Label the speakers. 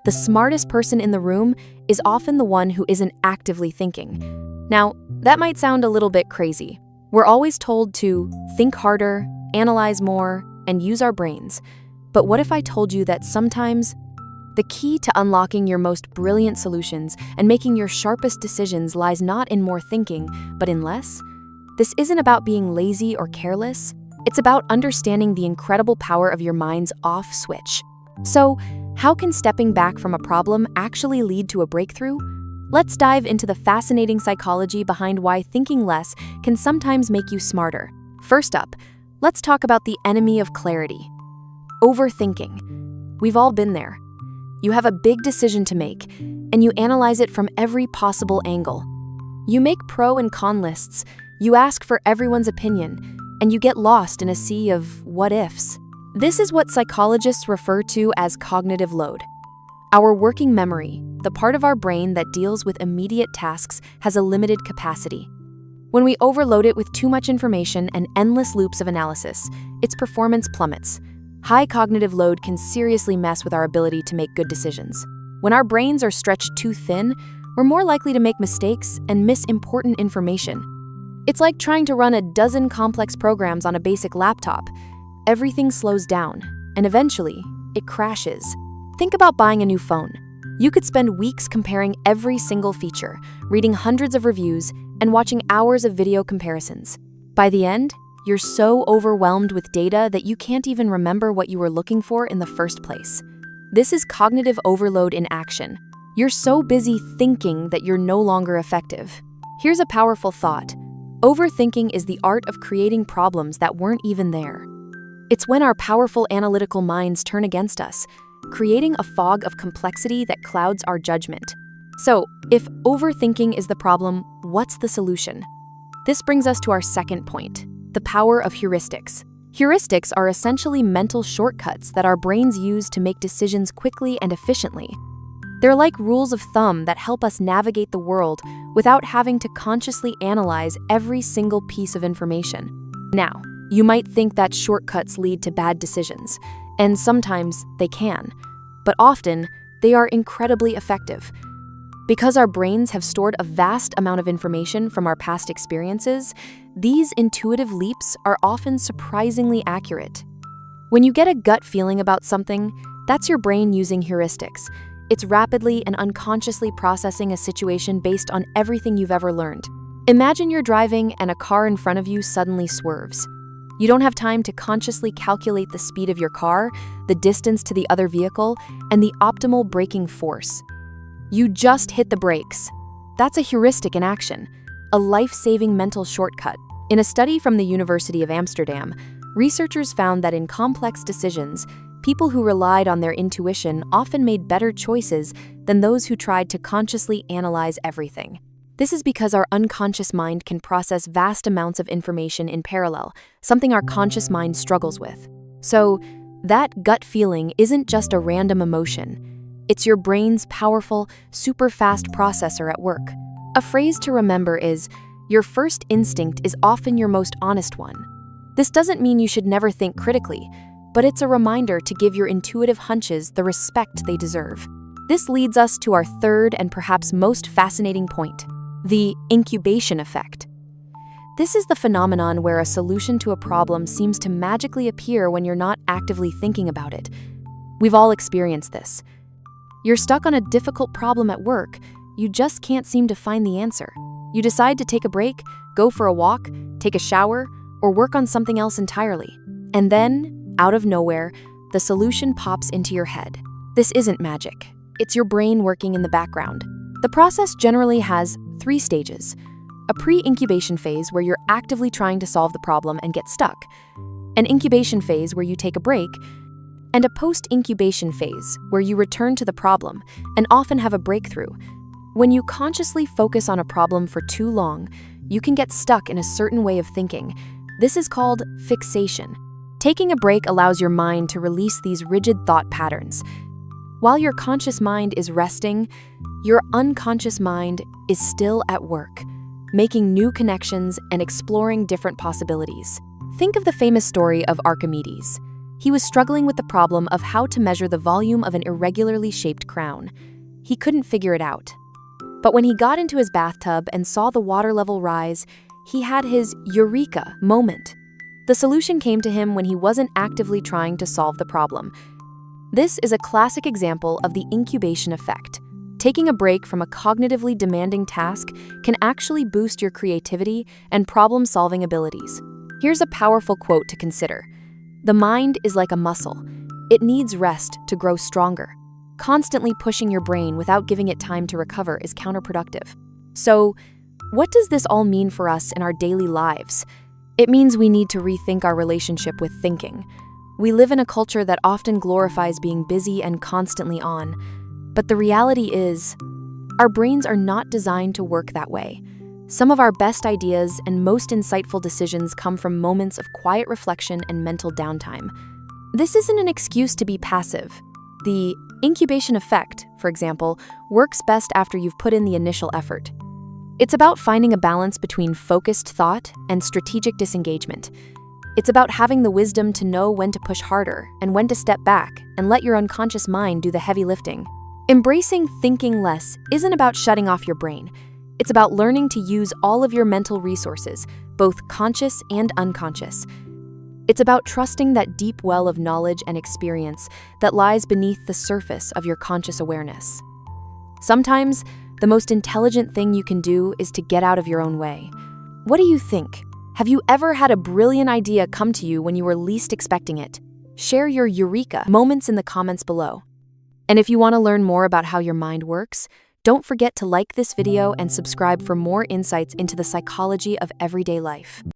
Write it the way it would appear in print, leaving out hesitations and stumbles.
Speaker 1: The smartest person in the room is often the one who isn't actively thinking. Now, that might sound a little bit crazy. We're always told to think harder, analyze more, and use our brains. But what if I told you that sometimes the key to unlocking your most brilliant solutions and making your sharpest decisions lies not in more thinking, but in less? This isn't about being lazy or careless. It's about understanding the incredible power of your mind's off switch. So, how can stepping back from a problem actually lead to a breakthrough? Let's dive into the fascinating psychology behind why thinking less can sometimes make you smarter. First up, let's talk about the enemy of clarity: overthinking. We've all been there. You have a big decision to make, and you analyze it from every possible angle. You make pro and con lists, you ask for everyone's opinion, and you get lost in a sea of what-ifs. This is what psychologists refer to as cognitive load. Our working memory, the part of our brain that deals with immediate tasks, has a limited capacity. When we overload it with too much information and endless loops of analysis, its performance plummets. High cognitive load can seriously mess with our ability to make good decisions. When our brains are stretched too thin, we're more likely to make mistakes and miss important information. It's like trying to run a dozen complex programs on a basic laptop. Everything slows down, and eventually, it crashes. Think about buying a new phone. You could spend weeks comparing every single feature, reading hundreds of reviews, and watching hours of video comparisons. By the end, you're so overwhelmed with data that you can't even remember what you were looking for in the first place. This is cognitive overload in action. You're so busy thinking that you're no longer effective. Here's a powerful thought. Overthinking is the art of creating problems that weren't even there. It's when our powerful analytical minds turn against us, creating a fog of complexity that clouds our judgment. So, if overthinking is the problem, what's the solution? This brings us to our second point: the power of heuristics. Heuristics are essentially mental shortcuts that our brains use to make decisions quickly and efficiently. They're like rules of thumb that help us navigate the world without having to consciously analyze every single piece of information. Now, you might think that shortcuts lead to bad decisions, and sometimes they can, but often they are incredibly effective. Because our brains have stored a vast amount of information from our past experiences, these intuitive leaps are often surprisingly accurate. When you get a gut feeling about something, that's your brain using heuristics. It's rapidly and unconsciously processing a situation based on everything you've ever learned. Imagine you're driving and a car in front of you suddenly swerves. You don't have time to consciously calculate the speed of your car, the distance to the other vehicle, and the optimal braking force. You just hit the brakes. That's a heuristic in action, a life-saving mental shortcut. In a study from the University of Amsterdam, researchers found that in complex decisions, people who relied on their intuition often made better choices than those who tried to consciously analyze everything. This is because our unconscious mind can process vast amounts of information in parallel, something our conscious mind struggles with. So, that gut feeling isn't just a random emotion. It's your brain's powerful, super-fast processor at work. A phrase to remember is, your first instinct is often your most honest one. This doesn't mean you should never think critically, but it's a reminder to give your intuitive hunches the respect they deserve. This leads us to our third and perhaps most fascinating point: the incubation effect. This is the phenomenon where a solution to a problem seems to magically appear when you're not actively thinking about it. We've all experienced this. You're stuck on a difficult problem at work, you just can't seem to find the answer. You decide to take a break, go for a walk, take a shower, or work on something else entirely. And then, out of nowhere, the solution pops into your head. This isn't magic. It's your brain working in the background. The process generally has 3 stages: a pre-incubation phase where you're actively trying to solve the problem and get stuck, an incubation phase where you take a break, and a post-incubation phase where you return to the problem and often have a breakthrough. When you consciously focus on a problem for too long, you can get stuck in a certain way of thinking. This is called fixation. Taking a break allows your mind to release these rigid thought patterns. While your conscious mind is resting, your unconscious mind is still at work, making new connections and exploring different possibilities. Think of the famous story of Archimedes. He was struggling with the problem of how to measure the volume of an irregularly shaped crown. He couldn't figure it out. But when he got into his bathtub and saw the water level rise, he had his Eureka moment. The solution came to him when he wasn't actively trying to solve the problem. This is a classic example of the incubation effect. Taking a break from a cognitively demanding task can actually boost your creativity and problem-solving abilities. Here's a powerful quote to consider. "The mind is like a muscle. It needs rest to grow stronger. Constantly pushing your brain without giving it time to recover is counterproductive." So, what does this all mean for us in our daily lives? It means we need to rethink our relationship with thinking. We live in a culture that often glorifies being busy and constantly on. But the reality is, our brains are not designed to work that way. Some of our best ideas and most insightful decisions come from moments of quiet reflection and mental downtime. This isn't an excuse to be passive. The incubation effect, for example, works best after you've put in the initial effort. It's about finding a balance between focused thought and strategic disengagement. It's about having the wisdom to know when to push harder and when to step back and let your unconscious mind do the heavy lifting. Embracing thinking less isn't about shutting off your brain. It's about learning to use all of your mental resources, both conscious and unconscious. It's about trusting that deep well of knowledge and experience that lies beneath the surface of your conscious awareness. Sometimes, the most intelligent thing you can do is to get out of your own way. What do you think? Have you ever had a brilliant idea come to you when you were least expecting it? Share your Eureka moments in the comments below. And if you want to learn more about how your mind works, don't forget to like this video and subscribe for more insights into the psychology of everyday life.